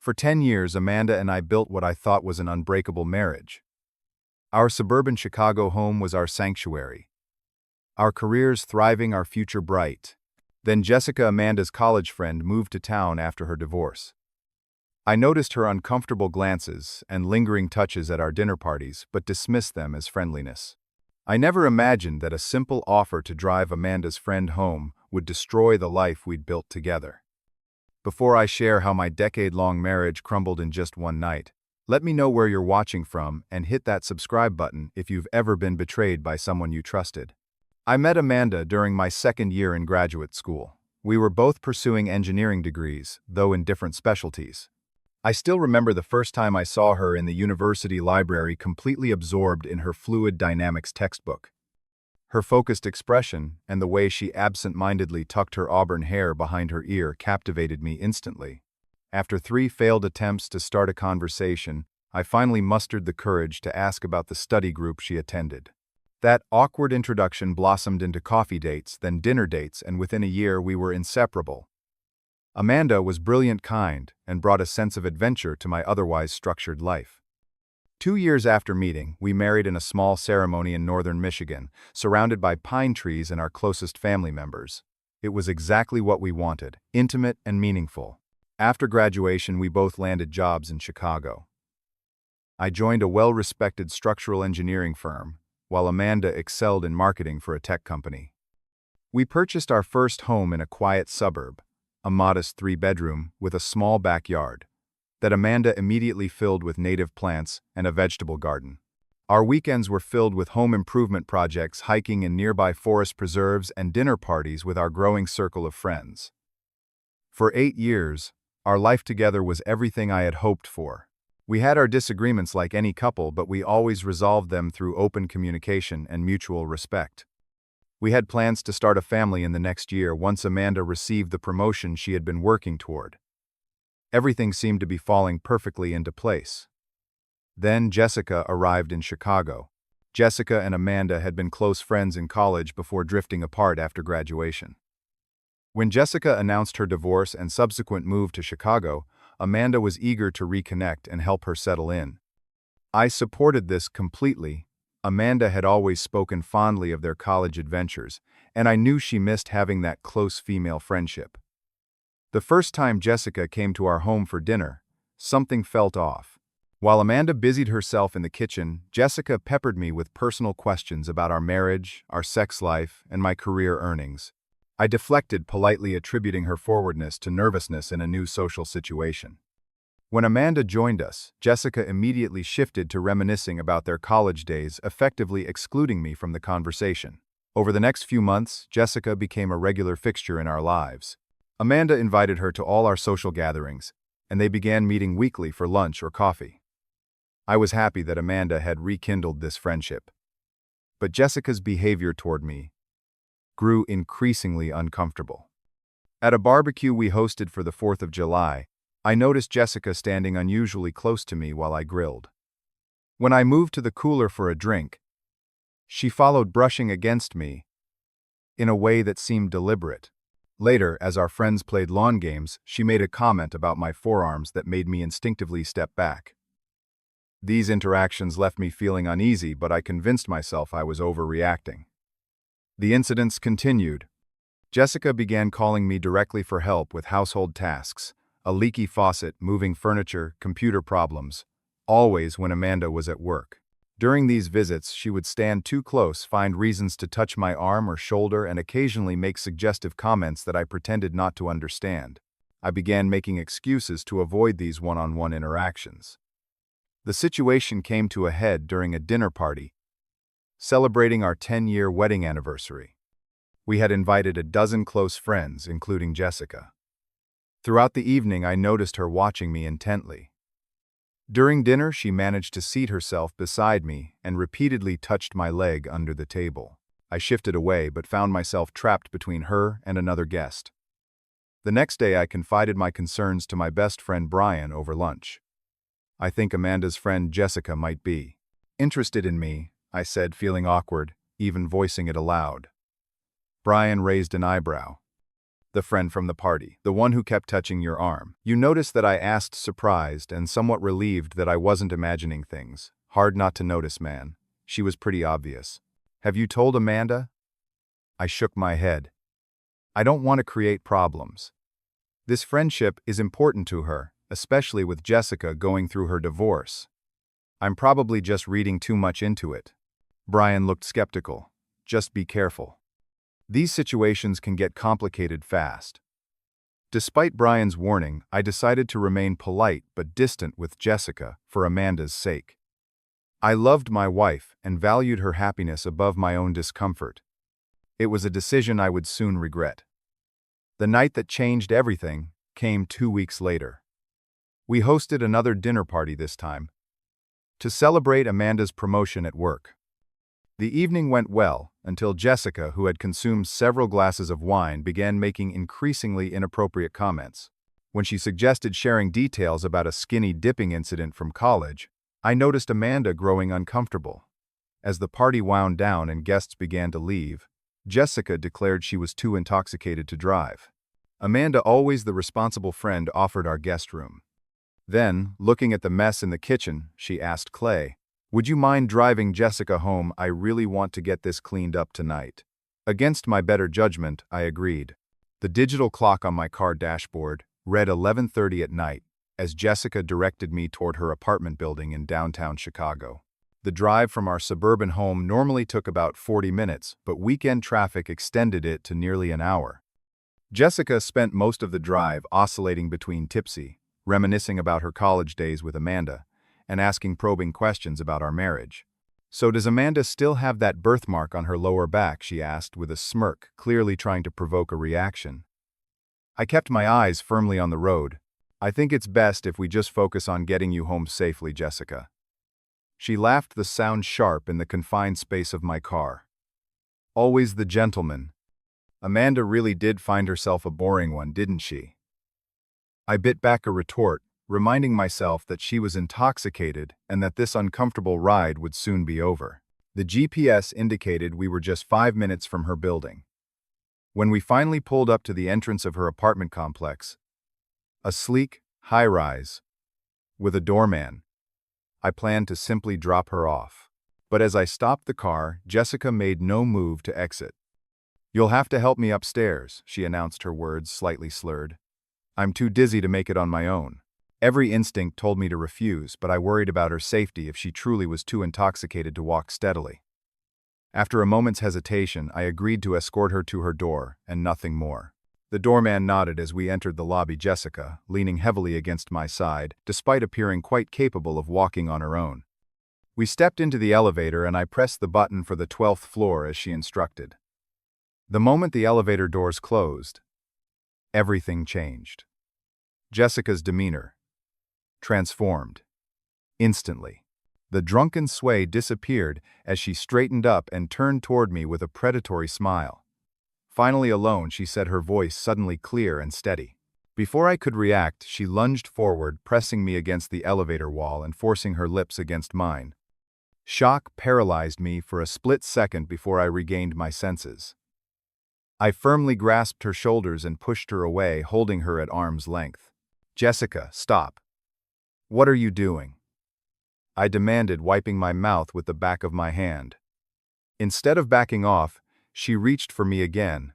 For 10 years, Amanda and I built what I thought was an unbreakable marriage. Our suburban Chicago home was our sanctuary. Our careers thriving, our future bright. Then Jessica, Amanda's college friend, moved to town after her divorce. I noticed her uncomfortable glances and lingering touches at our dinner parties, but dismissed them as friendliness. I never imagined that a simple offer to drive Amanda's friend home would destroy the life we'd built together. Before I share how my decade-long marriage crumbled in just one night, let me know where you're watching from and hit that subscribe button if you've ever been betrayed by someone you trusted. I met Amanda during my second year in graduate school. We were both pursuing engineering degrees, though in different specialties. I still remember the first time I saw her in the university library, completely absorbed in her fluid dynamics textbook. Her focused expression and the way she absent-mindedly tucked her auburn hair behind her ear captivated me instantly. After 3 failed attempts to start a conversation, I finally mustered the courage to ask about the study group she attended. That awkward introduction blossomed into coffee dates, then dinner dates, and within a year we were inseparable. Amanda was brilliant, kind, and brought a sense of adventure to my otherwise structured life. 2 years after meeting, we married in a small ceremony in northern Michigan, surrounded by pine trees and our closest family members. It was exactly what we wanted, intimate and meaningful. After graduation, we both landed jobs in Chicago. I joined a well-respected structural engineering firm, while Amanda excelled in marketing for a tech company. We purchased our first home in a quiet suburb, a modest 3-bedroom with a small backyard that Amanda immediately filled with native plants and a vegetable garden. Our weekends were filled with home improvement projects, hiking in nearby forest preserves, and dinner parties with our growing circle of friends. For 8 years, our life together was everything I had hoped for. We had our disagreements like any couple, but we always resolved them through open communication and mutual respect. We had plans to start a family in the next year once Amanda received the promotion she had been working toward. Everything seemed to be falling perfectly into place. Then Jessica arrived in Chicago. Jessica and Amanda had been close friends in college before drifting apart after graduation. When Jessica announced her divorce and subsequent move to Chicago, Amanda was eager to reconnect and help her settle in. I supported this completely. Amanda had always spoken fondly of their college adventures, and I knew she missed having that close female friendship. The first time Jessica came to our home for dinner, something felt off. While Amanda busied herself in the kitchen, Jessica peppered me with personal questions about our marriage, our sex life, and my career earnings. I deflected, politely attributing her forwardness to nervousness in a new social situation. When Amanda joined us, Jessica immediately shifted to reminiscing about their college days, effectively excluding me from the conversation. Over the next few months, Jessica became a regular fixture in our lives. Amanda invited her to all our social gatherings, and they began meeting weekly for lunch or coffee. I was happy that Amanda had rekindled this friendship. But Jessica's behavior toward me grew increasingly uncomfortable. At a barbecue we hosted for the 4th of July, I noticed Jessica standing unusually close to me while I grilled. When I moved to the cooler for a drink, she followed, brushing against me in a way that seemed deliberate. Later, as our friends played lawn games, she made a comment about my forearms that made me instinctively step back. These interactions left me feeling uneasy, but I convinced myself I was overreacting. The incidents continued. Jessica began calling me directly for help with household tasks, a leaky faucet, moving furniture, computer problems, always when Amanda was at work. During these visits, she would stand too close, find reasons to touch my arm or shoulder, and occasionally make suggestive comments that I pretended not to understand. I began making excuses to avoid these one-on-one interactions. The situation came to a head during a dinner party, celebrating our 10-year wedding anniversary. We had invited a dozen close friends, including Jessica. Throughout the evening, I noticed her watching me intently. During dinner, she managed to seat herself beside me and repeatedly touched my leg under the table. I shifted away but found myself trapped between her and another guest. The next day, I confided my concerns to my best friend Brian over lunch. I think Amanda's friend Jessica might be interested in me, I said, feeling awkward, even voicing it aloud. Brian raised an eyebrow. The friend from the party, the one who kept touching your arm. You noticed that I asked, surprised and somewhat relieved that I wasn't imagining things. Hard not to notice, man. She was pretty obvious. Have you told Amanda? I shook my head. I don't want to create problems. This friendship is important to her, especially with Jessica going through her divorce. I'm probably just reading too much into it. Brian looked skeptical. Just be careful. These situations can get complicated fast. Despite Brian's warning, I decided to remain polite but distant with Jessica for Amanda's sake. I loved my wife and valued her happiness above my own discomfort. It was a decision I would soon regret. The night that changed everything came 2 weeks later. We hosted another dinner party this time, to celebrate Amanda's promotion at work. The evening went well until Jessica, who had consumed several glasses of wine, began making increasingly inappropriate comments. When she suggested sharing details about a skinny dipping incident from college, I noticed Amanda growing uncomfortable. As the party wound down and guests began to leave, Jessica declared she was too intoxicated to drive. Amanda, always the responsible friend, offered our guest room. Then, looking at the mess in the kitchen, she asked Clay, "Would you mind driving Jessica home? I really want to get this cleaned up tonight." Against my better judgment, I agreed. The digital clock on my car dashboard read 11:30 at night as Jessica directed me toward her apartment building in downtown Chicago. The drive from our suburban home normally took about 40 minutes, but weekend traffic extended it to nearly an hour. Jessica spent most of the drive oscillating between tipsy, reminiscing about her college days with Amanda, and asking probing questions about our marriage. "So does Amanda still have that birthmark on her lower back?" she asked with a smirk, clearly trying to provoke a reaction. I kept my eyes firmly on the road. "I think it's best if we just focus on getting you home safely, Jessica." She laughed, the sound sharp in the confined space of my car. Always the gentleman. Amanda really did find herself a boring one, didn't she? I bit back a retort, reminding myself that she was intoxicated and that this uncomfortable ride would soon be over. The GPS indicated we were just 5 minutes from her building. When we finally pulled up to the entrance of her apartment complex, a sleek, high-rise, with a doorman, I planned to simply drop her off. But as I stopped the car, Jessica made no move to exit. "You'll have to help me upstairs," she announced, her words slightly slurred. "I'm too dizzy to make it on my own." Every instinct told me to refuse, but I worried about her safety if she truly was too intoxicated to walk steadily. After a moment's hesitation, I agreed to escort her to her door, and nothing more. The doorman nodded as we entered the lobby, Jessica leaning heavily against my side, despite appearing quite capable of walking on her own. We stepped into the elevator and I pressed the button for the 12th floor as she instructed. The moment the elevator doors closed, everything changed. Jessica's demeanor transformed. Instantly. The drunken sway disappeared as she straightened up and turned toward me with a predatory smile. Finally alone, she said, her voice suddenly clear and steady. Before I could react, she lunged forward, pressing me against the elevator wall and forcing her lips against mine. Shock paralyzed me for a split second before I regained my senses. I firmly grasped her shoulders and pushed her away, holding her at arm's length. "Jessica, stop. What are you doing?" I demanded, wiping my mouth with the back of my hand. Instead of backing off, she reached for me again,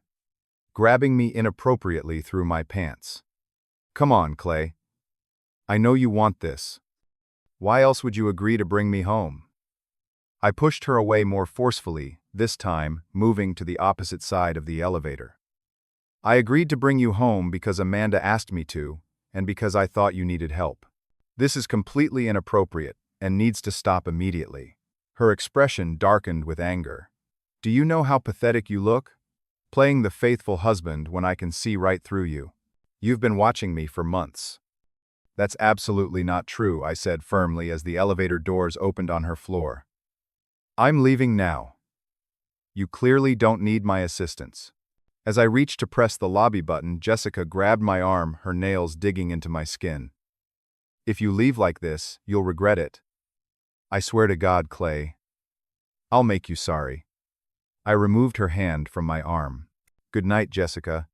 grabbing me inappropriately through my pants. "Come on, Clay. I know you want this. Why else would you agree to bring me home?" I pushed her away more forcefully, this time moving to the opposite side of the elevator. "I agreed to bring you home because Amanda asked me to, and because I thought you needed help. This is completely inappropriate and needs to stop immediately." Her expression darkened with anger. "Do you know how pathetic you look? Playing the faithful husband when I can see right through you. You've been watching me for months." "That's absolutely not true," I said firmly as the elevator doors opened on her floor. "I'm leaving now. You clearly don't need my assistance." As I reached to press the lobby button, Jessica grabbed my arm, her nails digging into my skin. "If you leave like this, you'll regret it. I swear to God, Clay. I'll make you sorry." I removed her hand from my arm. "Good night, Jessica."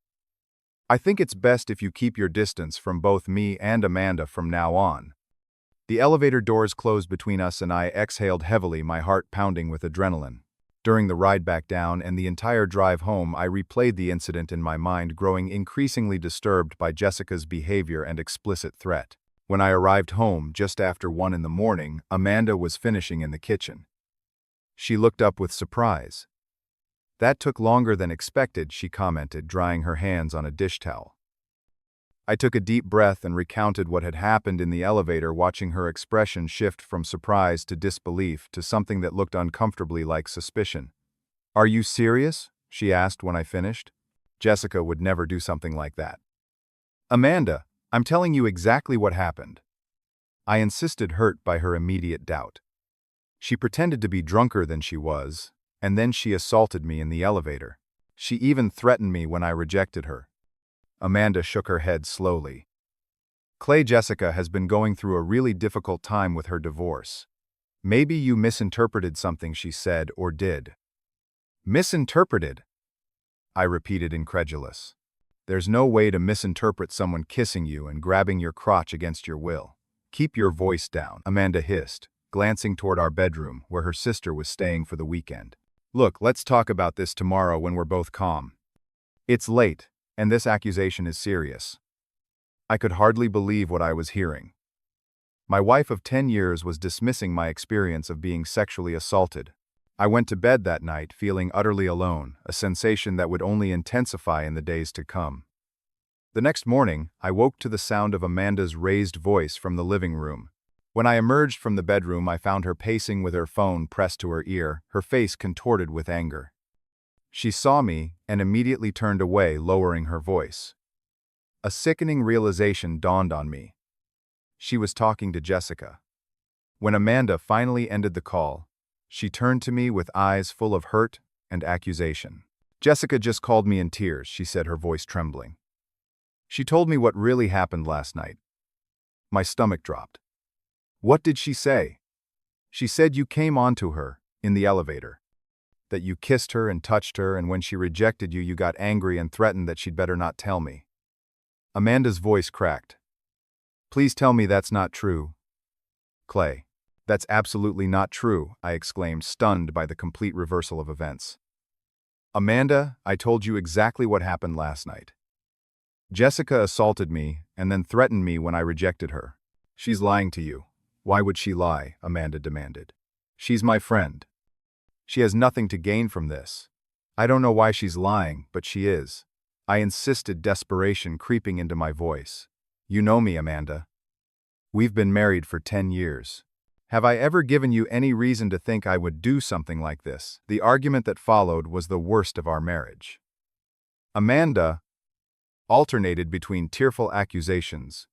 I think it's best if you keep your distance from both me and Amanda from now on. The elevator doors closed between us and I exhaled heavily, my heart pounding with adrenaline. During the ride back down and the entire drive home, I replayed the incident in my mind, growing increasingly disturbed by Jessica's behavior and explicit threat. When I arrived home, just after 1 in the morning, Amanda was finishing in the kitchen. She looked up with surprise. "That took longer than expected," she commented, drying her hands on a dish towel. I took a deep breath and recounted what had happened in the elevator, watching her expression shift from surprise to disbelief to something that looked uncomfortably like suspicion. "Are you serious?" she asked when I finished. Jessica would never do something like that. "Amanda, I'm telling you exactly what happened." I insisted, hurt by her immediate doubt. She pretended to be drunker than she was, and then she assaulted me in the elevator. She even threatened me when I rejected her. Amanda shook her head slowly. "Jessica has been going through a really difficult time with her divorce. Maybe you misinterpreted something she said or did." "Misinterpreted?" I repeated, incredulous. "There's no way to misinterpret someone kissing you and grabbing your crotch against your will." "Keep your voice down," Amanda hissed, glancing toward our bedroom where her sister was staying for the weekend. "Look, let's talk about this tomorrow when we're both calm. It's late, and this accusation is serious." I could hardly believe what I was hearing. My wife of 10 years was dismissing my experience of being sexually assaulted. I went to bed that night feeling utterly alone, a sensation that would only intensify in the days to come. The next morning, I woke to the sound of Amanda's raised voice from the living room. When I emerged from the bedroom, I found her pacing with her phone pressed to her ear, her face contorted with anger. She saw me and immediately turned away, lowering her voice. A sickening realization dawned on me. She was talking to Jessica. When Amanda finally ended the call, she turned to me with eyes full of hurt and accusation. "Jessica just called me in tears," she said, her voice trembling. "She told me what really happened last night." My stomach dropped. "What did she say?" "She said you came onto her in the elevator, that you kissed her and touched her, and when she rejected you, you got angry and threatened that she'd better not tell me." Amanda's voice cracked. "Please tell me that's not true." "Clay, that's absolutely not true," I exclaimed, stunned by the complete reversal of events. "Amanda, I told you exactly what happened last night. Jessica assaulted me and then threatened me when I rejected her." "She's lying to you." "Why would she lie?" Amanda demanded. "She's my friend. She has nothing to gain from this." "I don't know why she's lying, but she is." I insisted, desperation creeping into my voice. "You know me, Amanda. We've been married for 10 years. Have I ever given you any reason to think I would do something like this?" The argument that followed was the worst of our marriage. Amanda alternated between tearful accusations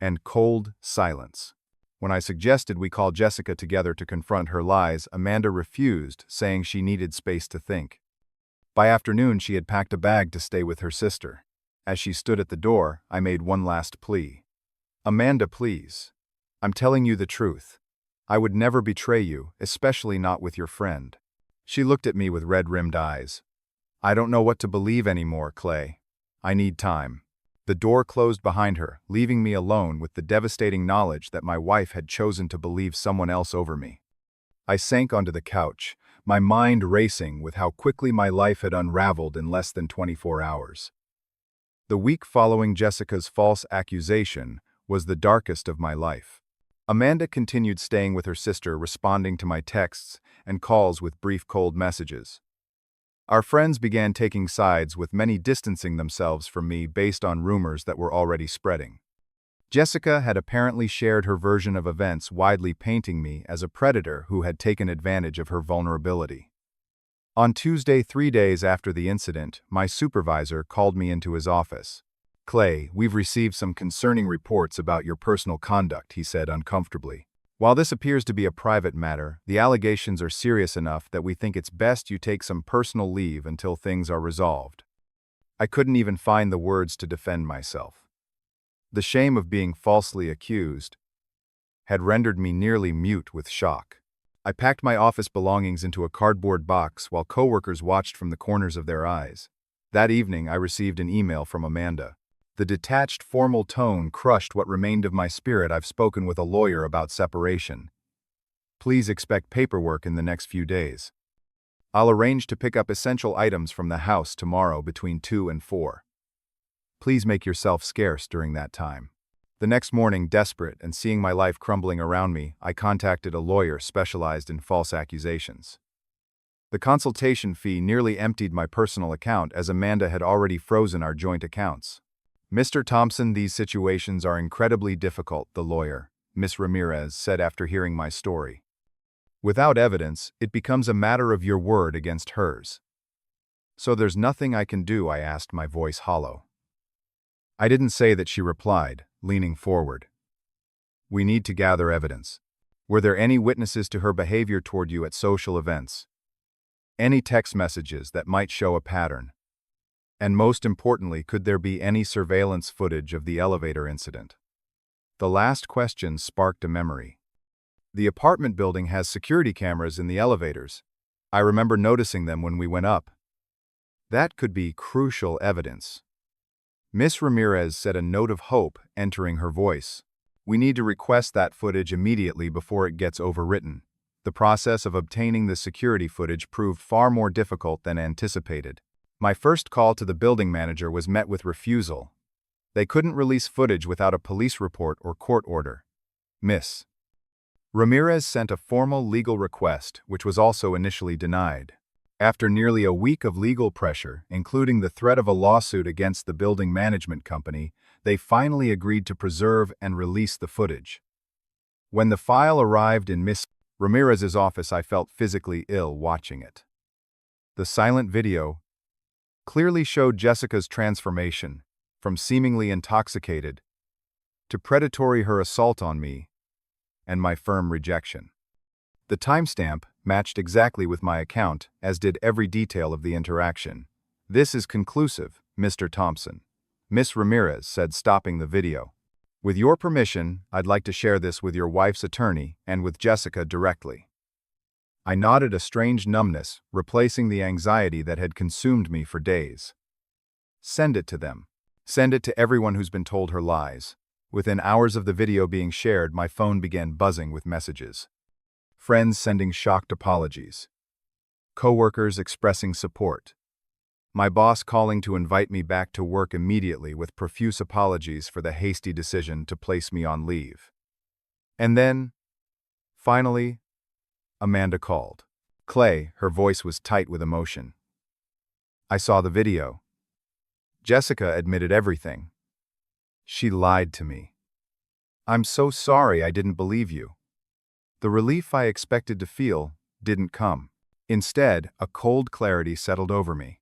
and cold silence. When I suggested we call Jessica together to confront her lies, Amanda refused, saying she needed space to think. By afternoon, she had packed a bag to stay with her sister. As she stood at the door, I made one last plea. "Amanda, please. I'm telling you the truth. I would never betray you, especially not with your friend." She looked at me with red-rimmed eyes. "I don't know what to believe anymore, Clay. I need time." The door closed behind her, leaving me alone with the devastating knowledge that my wife had chosen to believe someone else over me. I sank onto the couch, my mind racing with how quickly my life had unraveled in less than 24 hours. The week following Jessica's false accusation was the darkest of my life. Amanda continued staying with her sister, responding to my texts and calls with brief cold messages. Our friends began taking sides, with many distancing themselves from me based on rumors that were already spreading. Jessica had apparently shared her version of events, widely painting me as a predator who had taken advantage of her vulnerability. On Tuesday, 3 days after the incident, my supervisor called me into his office. "Clay, we've received some concerning reports about your personal conduct," he said uncomfortably. "While this appears to be a private matter, the allegations are serious enough that we think it's best you take some personal leave until things are resolved." I couldn't even find the words to defend myself. The shame of being falsely accused had rendered me nearly mute with shock. I packed my office belongings into a cardboard box while coworkers watched from the corners of their eyes. That evening, I received an email from Amanda. The detached, formal tone crushed what remained of my spirit. I've spoken with a lawyer about separation. Please expect paperwork in the next few days. I'll arrange to pick up essential items from the house tomorrow between 2 and 4. Please make yourself scarce during that time. The next morning, desperate and seeing my life crumbling around me, I contacted a lawyer specialized in false accusations. The consultation fee nearly emptied my personal account as Amanda had already frozen our joint accounts. Mr. Thompson, these situations are incredibly difficult, the lawyer, Miss Ramirez, said after hearing my story. Without evidence, it becomes a matter of your word against hers. So there's nothing I can do, I asked, my voice hollow. I didn't say that, she replied, leaning forward. We need to gather evidence. Were there any witnesses to her behavior toward you at social events? Any text messages that might show a pattern? And most importantly, could there be any surveillance footage of the elevator incident? The last question sparked a memory. The apartment building has security cameras in the elevators. I remember noticing them when we went up. That could be crucial evidence. Miss Ramirez said, a note of hope entering her voice. We need to request that footage immediately before it gets overwritten. The process of obtaining the security footage proved far more difficult than anticipated. My first call to the building manager was met with refusal. They couldn't release footage without a police report or court order. Miss Ramirez sent a formal legal request, which was also initially denied. After nearly a week of legal pressure, including the threat of a lawsuit against the building management company, they finally agreed to preserve and release the footage. When the file arrived in Miss Ramirez's office, I felt physically ill watching it. The silent video clearly showed Jessica's transformation, from seemingly intoxicated to predatory, her assault on me, and my firm rejection. The timestamp matched exactly with my account, as did every detail of the interaction. This is conclusive, Mr. Thompson, Miss Ramirez said, stopping the video. With your permission, I'd like to share this with your wife's attorney and with Jessica directly. I nodded, a strange numbness replacing the anxiety that had consumed me for days. Send it to them. Send it to everyone who's been told her lies. Within hours of the video being shared, my phone began buzzing with messages. Friends sending shocked apologies. Coworkers expressing support. My boss calling to invite me back to work immediately with profuse apologies for the hasty decision to place me on leave. And then, finally, Amanda called. Clay, her voice was tight with emotion. I saw the video. Jessica admitted everything. She lied to me. I'm so sorry, I didn't believe you. The relief I expected to feel didn't come. Instead, a cold clarity settled over me.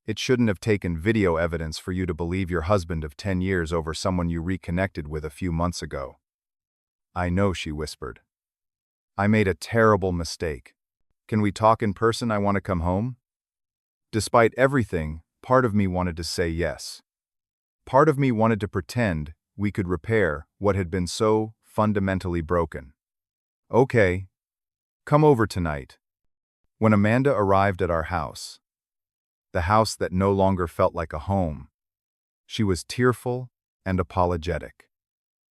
It shouldn't have taken video evidence for you to believe your husband of 10 years over someone you reconnected with a few months ago. I know, she whispered. I made a terrible mistake. Can we talk in person? I want to come home. Despite everything, part of me wanted to say yes. Part of me wanted to pretend we could repair what had been so fundamentally broken. Okay, come over tonight. When Amanda arrived at our house, the house that no longer felt like a home, she was tearful and apologetic.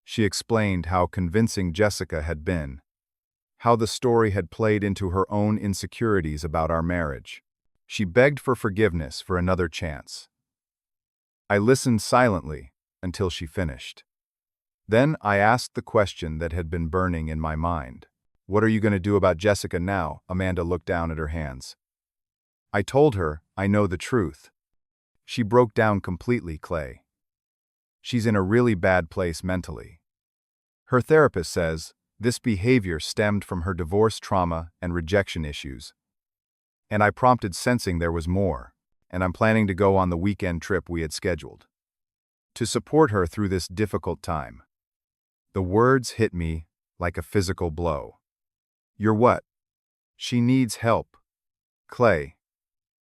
She explained how convincing Jessica had been, how the story had played into her own insecurities about our marriage. She begged for forgiveness, for another chance. I listened silently until she finished. Then I asked the question that had been burning in my mind. What are you going to do about Jessica now? Amanda looked down at her hands. I told her I know the truth. She broke down completely, Clay. She's in a really bad place mentally. Her therapist says this behavior stemmed from her divorce trauma and rejection issues. And I prompted, sensing there was more, and I'm planning to go on the weekend trip we had scheduled to support her through this difficult time. The words hit me like a physical blow. You're what? She needs help. Clay.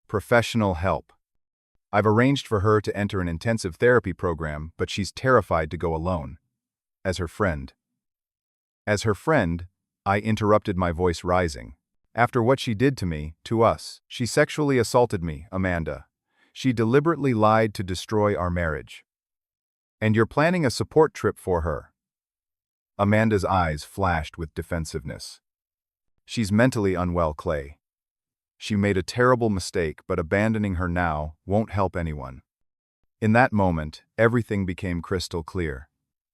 Professional help. I've arranged for her to enter an intensive therapy program, but she's terrified to go alone. As her friend, I interrupted, my voice rising. After what she did to me, to us, she sexually assaulted me, Amanda. She deliberately lied to destroy our marriage. And you're planning a support trip for her. Amanda's eyes flashed with defensiveness. She's mentally unwell, Clay. She made a terrible mistake, but abandoning her now won't help anyone. In that moment, everything became crystal clear.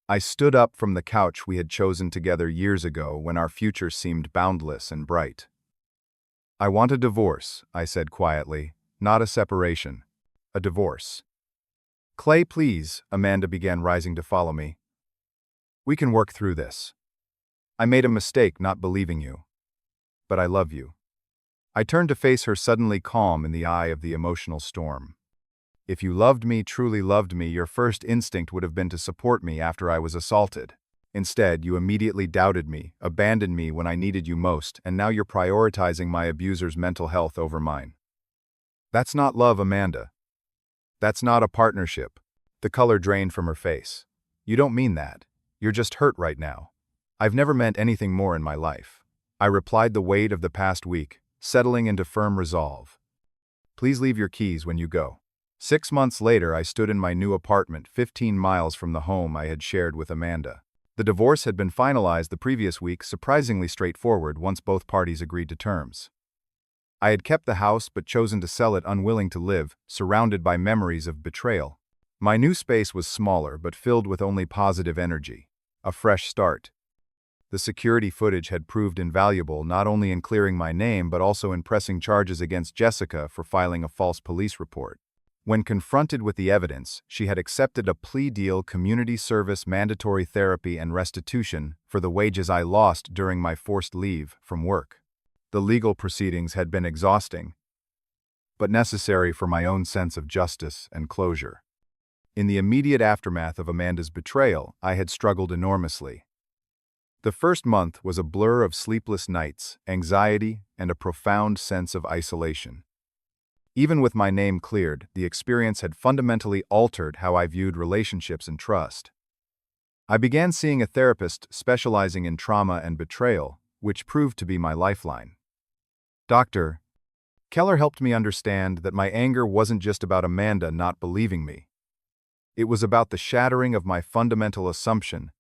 I stood up from the couch we had chosen together years ago when our future seemed boundless and bright. I want a divorce, I said quietly, not a separation. A divorce. Clay, please, Amanda began rising to follow me. We can work through this. I made a mistake not believing you. But I love you. I turned to face her, suddenly calm in the eye of the emotional storm. If you loved me, truly loved me, your first instinct would have been to support me after I was assaulted. Instead, you immediately doubted me, abandoned me when I needed you most, and now you're prioritizing my abuser's mental health over mine. That's not love, Amanda. That's not a partnership. The color drained from her face. You don't mean that. You're just hurt right now. I've never meant anything more in my life. I replied, the weight of the past week, settling into firm resolve. Please leave your keys when you go. 6 months later, I stood in my new apartment 15 miles from the home I had shared with Amanda. The divorce had been finalized the previous week, surprisingly straightforward once both parties agreed to terms. I had kept the house but chosen to sell it, unwilling to live, surrounded by memories of betrayal. My new space was smaller but filled with only positive energy. A fresh start. The security footage had proved invaluable, not only in clearing my name but also in pressing charges against Jessica for filing a false police report. When confronted with the evidence, she had accepted a plea deal: community service, mandatory therapy, and restitution for the wages I lost during my forced leave from work. The legal proceedings had been exhausting, but necessary for my own sense of justice and closure. In the immediate aftermath of Amanda's betrayal, I had struggled enormously. The first month was a blur of sleepless nights, anxiety, and a profound sense of isolation. Even with my name cleared, the experience had fundamentally altered how I viewed relationships and trust. I began seeing a therapist specializing in trauma and betrayal, which proved to be my lifeline. Dr. Keller helped me understand that my anger wasn't just about Amanda not believing me. It was about the shattering of my fundamental assumption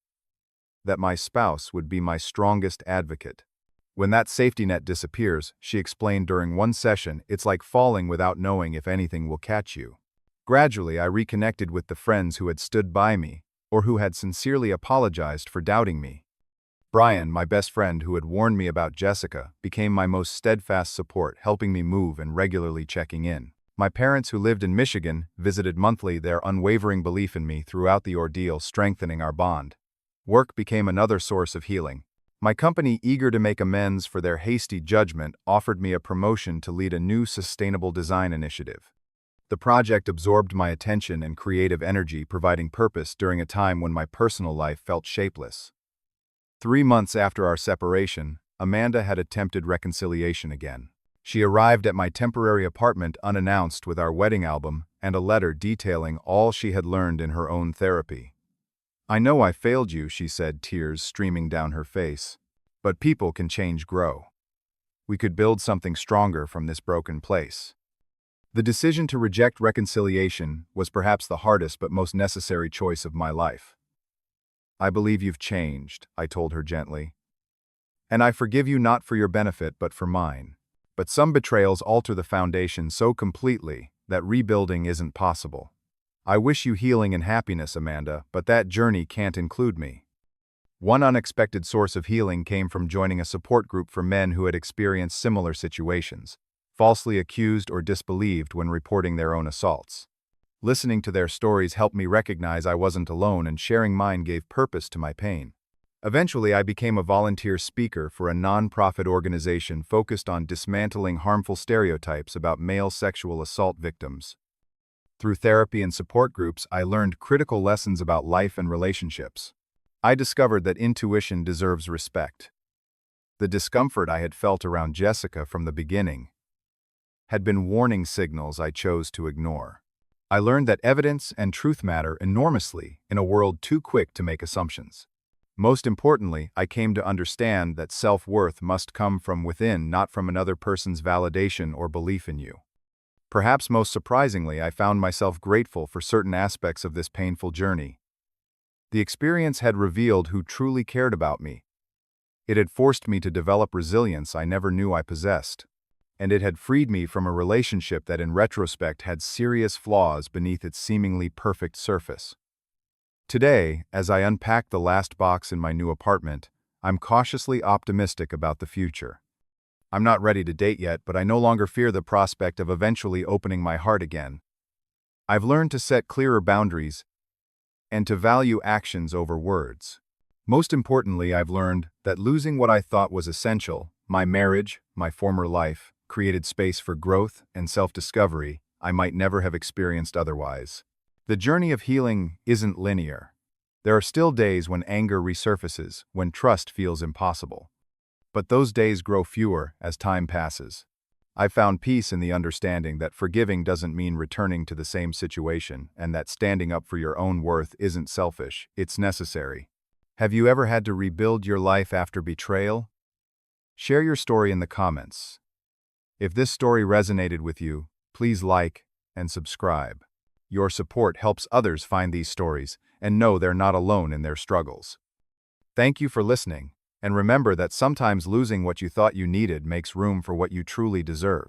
that my spouse would be my strongest advocate. When that safety net disappears, she explained during one session, it's like falling without knowing if anything will catch you. Gradually, I reconnected with the friends who had stood by me, or who had sincerely apologized for doubting me. Brian, my best friend who had warned me about Jessica, became my most steadfast support, helping me move and regularly checking in. My parents, who lived in Michigan, visited monthly, their unwavering belief in me throughout the ordeal strengthening our bond. Work became another source of healing. My company, eager to make amends for their hasty judgment, offered me a promotion to lead a new sustainable design initiative. The project absorbed my attention and creative energy, providing purpose during a time when my personal life felt shapeless. 3 months after our separation, Amanda had attempted reconciliation again. She arrived at my temporary apartment unannounced with our wedding album and a letter detailing all she had learned in her own therapy. I know I failed you, she said, tears streaming down her face. But people can change, grow. We could build something stronger from this broken place. The decision to reject reconciliation was perhaps the hardest but most necessary choice of my life. I believe you've changed, I told her gently. And I forgive you not for your benefit but for mine. But some betrayals alter the foundation so completely that rebuilding isn't possible. I wish you healing and happiness, Amanda, but that journey can't include me. One unexpected source of healing came from joining a support group for men who had experienced similar situations, falsely accused or disbelieved when reporting their own assaults. Listening to their stories helped me recognize I wasn't alone, and sharing mine gave purpose to my pain. Eventually, I became a volunteer speaker for a non-profit organization focused on dismantling harmful stereotypes about male sexual assault victims. Through therapy and support groups, I learned critical lessons about life and relationships. I discovered that intuition deserves respect. The discomfort I had felt around Jessica from the beginning had been warning signals I chose to ignore. I learned that evidence and truth matter enormously in a world too quick to make assumptions. Most importantly, I came to understand that self-worth must come from within, not from another person's validation or belief in you. Perhaps most surprisingly, I found myself grateful for certain aspects of this painful journey. The experience had revealed who truly cared about me. It had forced me to develop resilience I never knew I possessed. And it had freed me from a relationship that in retrospect had serious flaws beneath its seemingly perfect surface. Today, as I unpack the last box in my new apartment, I'm cautiously optimistic about the future. I'm not ready to date yet, but I no longer fear the prospect of eventually opening my heart again. I've learned to set clearer boundaries and to value actions over words. Most importantly, I've learned that losing what I thought was essential, my marriage, my former life, created space for growth and self-discovery I might never have experienced otherwise. The journey of healing isn't linear. There are still days when anger resurfaces, when trust feels impossible. But those days grow fewer as time passes. I've found peace in the understanding that forgiving doesn't mean returning to the same situation, and that standing up for your own worth isn't selfish, it's necessary. Have you ever had to rebuild your life after betrayal? Share your story in the comments. If this story resonated with you, please like and subscribe. Your support helps others find these stories and know they're not alone in their struggles. Thank you for listening, and remember that sometimes losing what you thought you needed makes room for what you truly deserve.